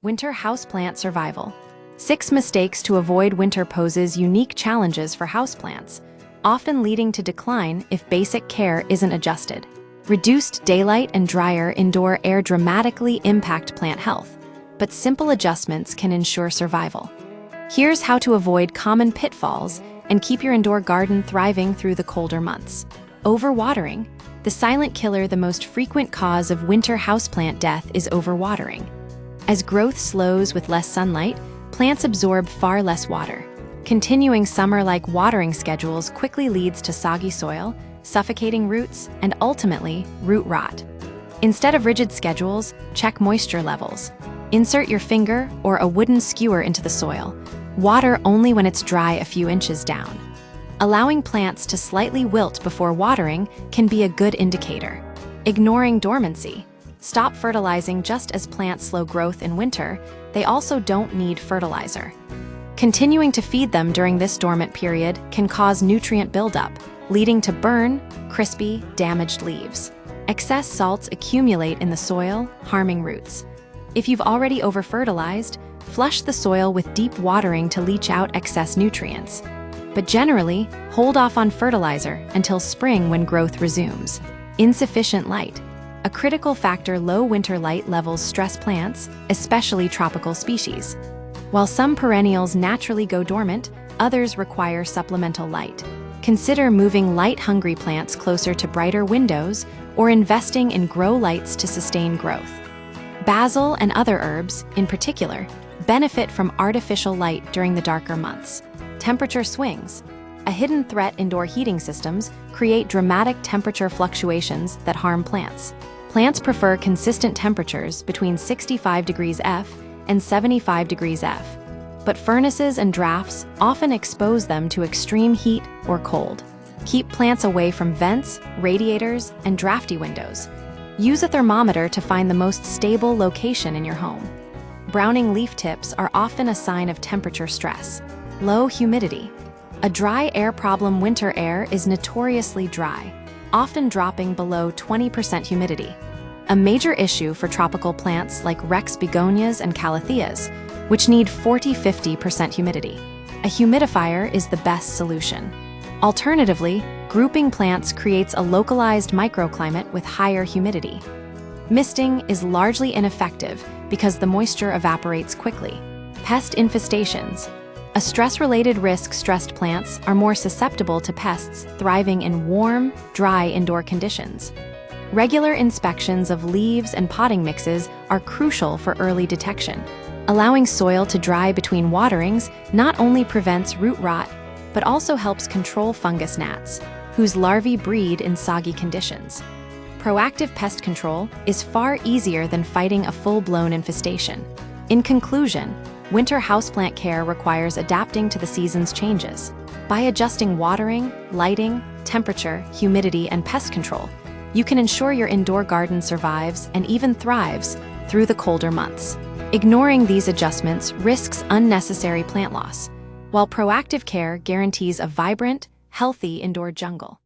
Winter houseplant survival. 6 mistakes to avoid winter poses unique challenges for houseplants, often leading to decline if basic care isn't adjusted. Reduced daylight and drier indoor air dramatically impact plant health, but simple adjustments can ensure survival. Here's how to avoid common pitfalls and keep your indoor garden thriving through the colder months. Overwatering. The silent killer. The most frequent cause of winter houseplant death is overwatering. As growth slows with less sunlight, plants absorb far less water. Continuing summer-like watering schedules quickly leads to soggy soil, suffocating roots, and ultimately, root rot. Instead of rigid schedules, check moisture levels. Insert your finger or a wooden skewer into the soil. Water only when it's dry a few inches down. Allowing plants to slightly wilt before watering can be a good indicator. Ignoring dormancy. Stop fertilizing just as plants slow growth in winter. They also don't need fertilizer. Continuing to feed them during this dormant period can cause nutrient buildup, leading to burn, crispy, damaged leaves. Excess salts accumulate in the soil, harming roots. If you've already over-fertilized, flush the soil with deep watering to leach out excess nutrients. But generally, hold off on fertilizer until spring when growth resumes. Insufficient light. A critical factor. Low winter light levels stress plants, especially tropical species. While some perennials naturally go dormant, others require supplemental light. Consider moving light-hungry plants closer to brighter windows or investing in grow lights to sustain growth. Basil and other herbs, in particular, benefit from artificial light during the darker months. Temperature swings. A hidden threat. Indoor heating systems create dramatic temperature fluctuations that harm plants. Plants prefer consistent temperatures between 65 degrees F and 75 degrees F, but furnaces and drafts often expose them to extreme heat or cold. Keep plants away from vents, radiators, and drafty windows. Use a thermometer to find the most stable location in your home. Browning leaf tips are often a sign of temperature stress. Low humidity. A dry air problem. Winter air is notoriously dry, often dropping below 20% humidity. A major issue for tropical plants like Rex begonias and calatheas, which need 40–50% humidity. A humidifier is the best solution. Alternatively, grouping plants creates a localized microclimate with higher humidity. Misting is largely ineffective because the moisture evaporates quickly. Pest infestations. A stress-related risk. Stressed plants are more susceptible to pests thriving in warm, dry indoor conditions. Regular inspections of leaves and potting mixes are crucial for early detection. Allowing soil to dry between waterings not only prevents root rot, but also helps control fungus gnats, whose larvae breed in soggy conditions. Proactive pest control is far easier than fighting a full-blown infestation. In conclusion, winter houseplant care requires adapting to the season's changes. By adjusting watering, lighting, temperature, humidity, and pest control, you can ensure your indoor garden survives and even thrives through the colder months. Ignoring these adjustments risks unnecessary plant loss, while proactive care guarantees a vibrant, healthy indoor jungle.